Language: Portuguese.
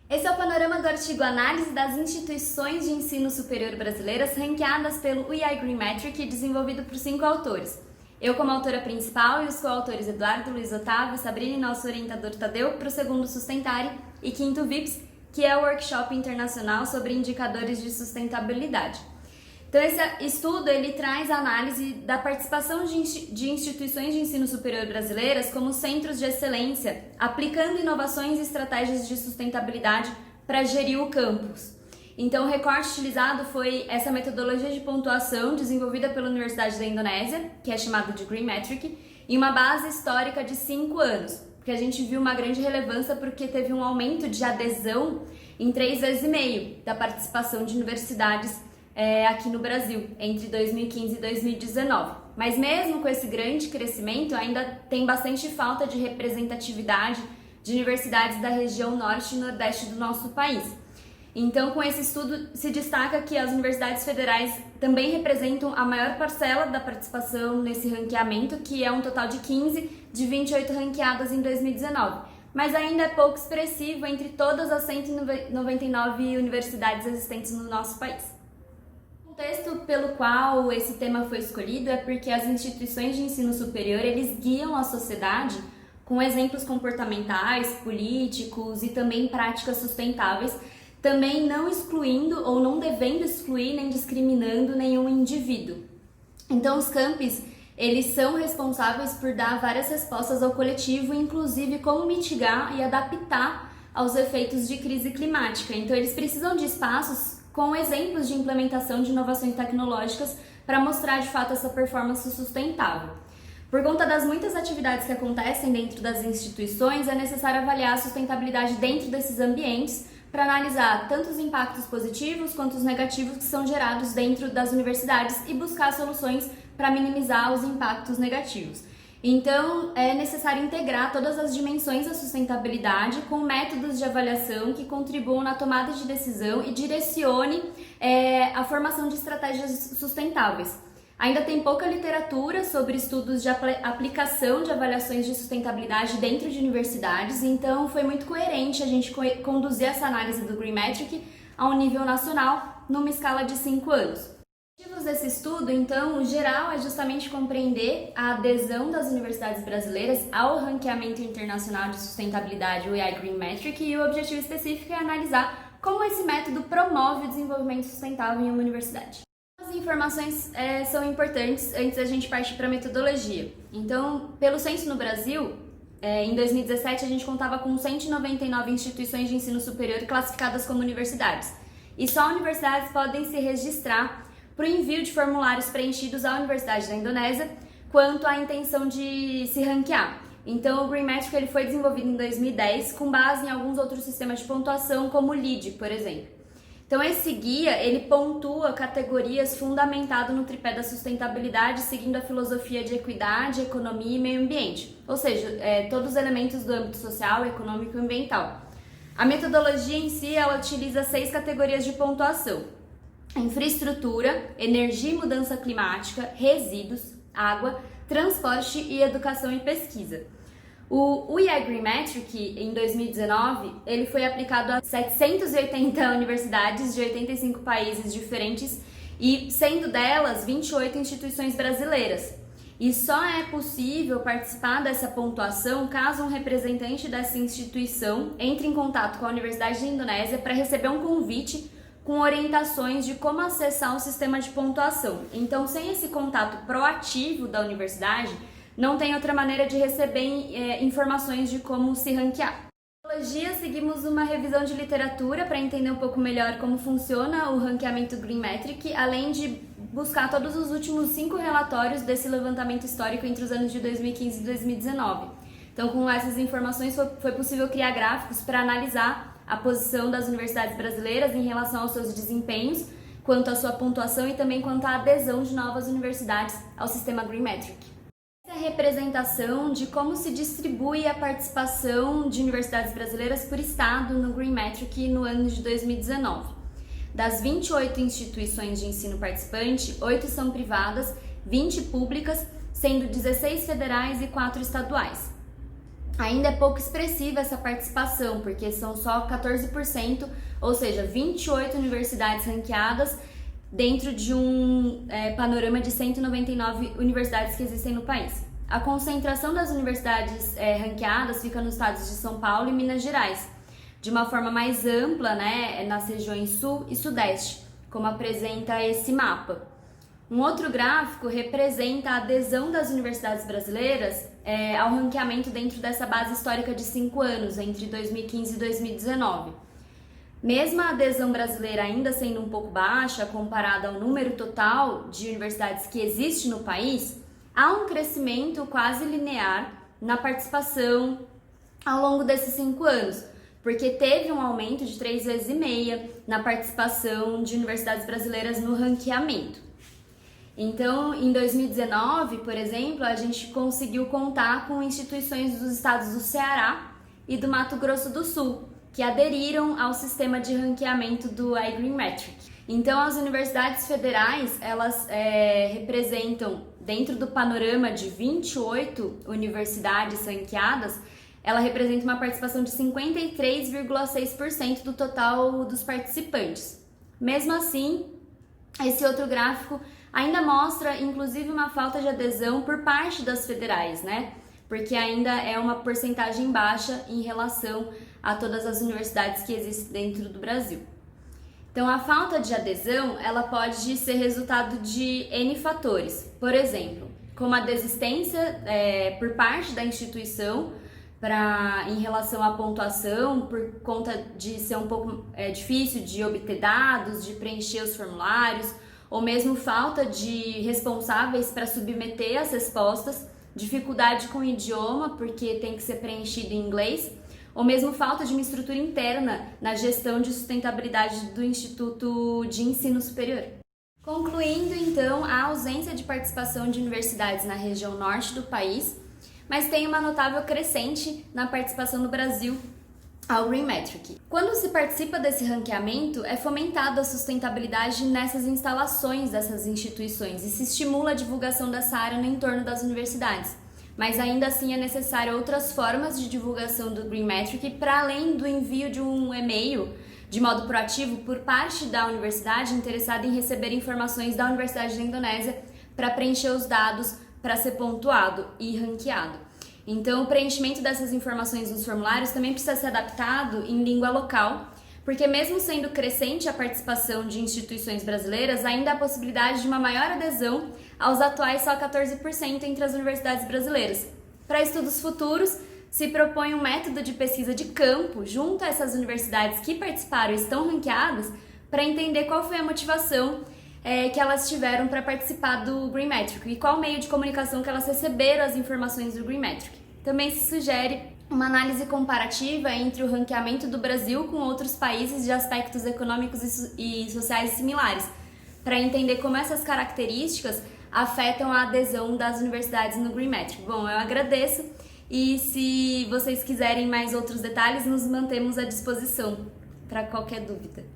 Esse é o panorama do artigo Análise das instituições de ensino superior brasileiras ranqueadas pelo UI Green Metric, desenvolvido por 5 autores. Eu como autora principal e os coautores Eduardo, Luiz Otávio, Sabrina e nosso orientador Tadeu para o segundo Sustentare e quinto VIPS, que é o workshop internacional sobre indicadores de sustentabilidade. Então esse estudo ele traz a análise da participação de instituições de ensino superior brasileiras como centros de excelência, aplicando inovações e estratégias de sustentabilidade para gerir o campus. Então o recorte utilizado foi essa metodologia de pontuação desenvolvida pela Universidade da Indonésia, que é chamada de Green Metric, e uma base histórica de 5 anos, porque a gente viu uma grande relevância porque teve um aumento de adesão em 3,5 vezes da participação de universidades aqui no Brasil, entre 2015 e 2019. Mas mesmo com esse grande crescimento, ainda tem bastante falta de representatividade de universidades da região norte e nordeste do nosso país. Então, com esse estudo, se destaca que as universidades federais também representam a maior parcela da participação nesse ranqueamento, que é um total de 15 de 28 ranqueadas em 2019. Mas ainda é pouco expressivo entre todas as 199 universidades existentes no nosso país. O contexto pelo qual esse tema foi escolhido é porque as instituições de ensino superior eles guiam a sociedade com exemplos comportamentais, políticos e também práticas sustentáveis, também não excluindo ou não devendo excluir nem discriminando nenhum indivíduo. Então os campus eles são responsáveis por dar várias respostas ao coletivo, inclusive como mitigar e adaptar aos efeitos de crise climática. Então eles precisam de espaços com exemplos de implementação de inovações tecnológicas para mostrar de fato essa performance sustentável. Por conta das muitas atividades que acontecem dentro das instituições, é necessário avaliar a sustentabilidade dentro desses ambientes para analisar tanto os impactos positivos quanto os negativos que são gerados dentro das universidades e buscar soluções para minimizar os impactos negativos. Então, é necessário integrar todas as dimensões da sustentabilidade com métodos de avaliação que contribuam na tomada de decisão e direcione a formação de estratégias sustentáveis. Ainda tem pouca literatura sobre estudos de aplicação de avaliações de sustentabilidade dentro de universidades, então foi muito coerente a gente conduzir essa análise do Green Metric a um nível nacional numa escala de 5 anos. Os objetivos desse estudo, então, o geral é justamente compreender a adesão das universidades brasileiras ao ranqueamento internacional de sustentabilidade, o UI Green Metric, e o objetivo específico é analisar como esse método promove o desenvolvimento sustentável em uma universidade. As informações são importantes antes da gente partir para a metodologia. Então, pelo censo no Brasil, em 2017 a gente contava com 199 instituições de ensino superior classificadas como universidades. E só universidades podem se registrar para o envio de formulários preenchidos à Universidade da Indonésia quanto à intenção de se ranquear. Então, o Green Metric ele foi desenvolvido em 2010 com base em alguns outros sistemas de pontuação, como o LEED, por exemplo. Então, esse guia ele pontua categorias fundamentado no tripé da sustentabilidade, seguindo a filosofia de equidade, economia e meio ambiente, ou seja, todos os elementos do âmbito social, econômico e ambiental. A metodologia em si ela utiliza 6 categorias de pontuação: infraestrutura, energia e mudança climática, resíduos, água, transporte e educação e pesquisa. O UI Green Metric, em 2019, ele foi aplicado a 780 universidades de 85 países diferentes e, sendo delas, 28 instituições brasileiras. E só é possível participar dessa pontuação caso um representante dessa instituição entre em contato com a Universidade da Indonésia para receber um convite com orientações de como acessar o sistema de pontuação. Então, sem esse contato proativo da universidade, não tem outra maneira de receber informações de como se ranquear. Na metodologia, seguimos uma revisão de literatura para entender um pouco melhor como funciona o ranqueamento Green Metric, além de buscar todos os últimos 5 relatórios desse levantamento histórico entre os anos de 2015 e 2019. Então, com essas informações, foi possível criar gráficos para analisar a posição das universidades brasileiras em relação aos seus desempenhos, quanto à sua pontuação e também quanto à adesão de novas universidades ao sistema Green Metric. Essa é a representação de como se distribui a participação de universidades brasileiras por estado no Green Metric no ano de 2019. Das 28 instituições de ensino participante, 8 são privadas, 20 públicas, sendo 16 federais e 4 estaduais. ainda é pouco expressiva essa participação, porque são só 14%, ou seja, 28 universidades ranqueadas dentro de um panorama de 199 universidades que existem no país. A concentração das universidades ranqueadas fica nos estados de São Paulo e Minas Gerais, de uma forma mais ampla, né, nas regiões Sul e Sudeste, como apresenta esse mapa. Um outro gráfico representa a adesão das universidades brasileiras ao ranqueamento dentro dessa base histórica de 5 anos, entre 2015 e 2019. Mesmo a adesão brasileira ainda sendo um pouco baixa comparada ao número total de universidades que existe no país, há um crescimento quase linear na participação ao longo desses 5 anos, porque teve um aumento de 3,5 vezes na participação de universidades brasileiras no ranqueamento. Então, em 2019, por exemplo, a gente conseguiu contar com instituições dos estados do Ceará e do Mato Grosso do Sul, que aderiram ao sistema de ranqueamento do iGreen-Metric. Então, as universidades federais, elas representam, dentro do panorama de 28 universidades ranqueadas, ela representa uma participação de 53,6% do total dos participantes. Mesmo assim, esse outro gráfico ainda mostra, inclusive, uma falta de adesão por parte das federais, né? Porque ainda é uma porcentagem baixa em relação a todas as universidades que existem dentro do Brasil. Então, a falta de adesão, ela pode ser resultado de N fatores. Por exemplo, como a desistência por parte da instituição em relação à pontuação, por conta de ser um pouco difícil de obter dados, de preencher os formulários, ou mesmo falta de responsáveis para submeter as respostas, dificuldade com o idioma, porque tem que ser preenchido em inglês, ou mesmo falta de uma estrutura interna na gestão de sustentabilidade do Instituto de Ensino Superior. Concluindo, então, a ausência de participação de universidades na região norte do país, mas tem uma notável crescente na participação do Brasil ao GreenMetric. Quando se participa desse ranqueamento, é fomentada a sustentabilidade nessas instalações dessas instituições e se estimula a divulgação dessa área no entorno das universidades. Mas ainda assim é necessário outras formas de divulgação do GreenMetric para além do envio de um e-mail de modo proativo por parte da universidade interessada em receber informações da Universidade da Indonésia para preencher os dados para ser pontuado e ranqueado. Então, o preenchimento dessas informações nos formulários também precisa ser adaptado em língua local, porque mesmo sendo crescente a participação de instituições brasileiras, ainda há a possibilidade de uma maior adesão aos atuais só 14% entre as universidades brasileiras. Para estudos futuros, se propõe um método de pesquisa de campo junto a essas universidades que participaram e estão ranqueadas para entender qual foi a motivação que elas tiveram para participar do GreenMetric e qual meio de comunicação que elas receberam as informações do GreenMetric. Também se sugere uma análise comparativa entre o ranqueamento do Brasil com outros países de aspectos econômicos e sociais similares, para entender como essas características afetam a adesão das universidades no GreenMetric. Bom, eu agradeço e se vocês quiserem mais outros detalhes, nos mantemos à disposição para qualquer dúvida.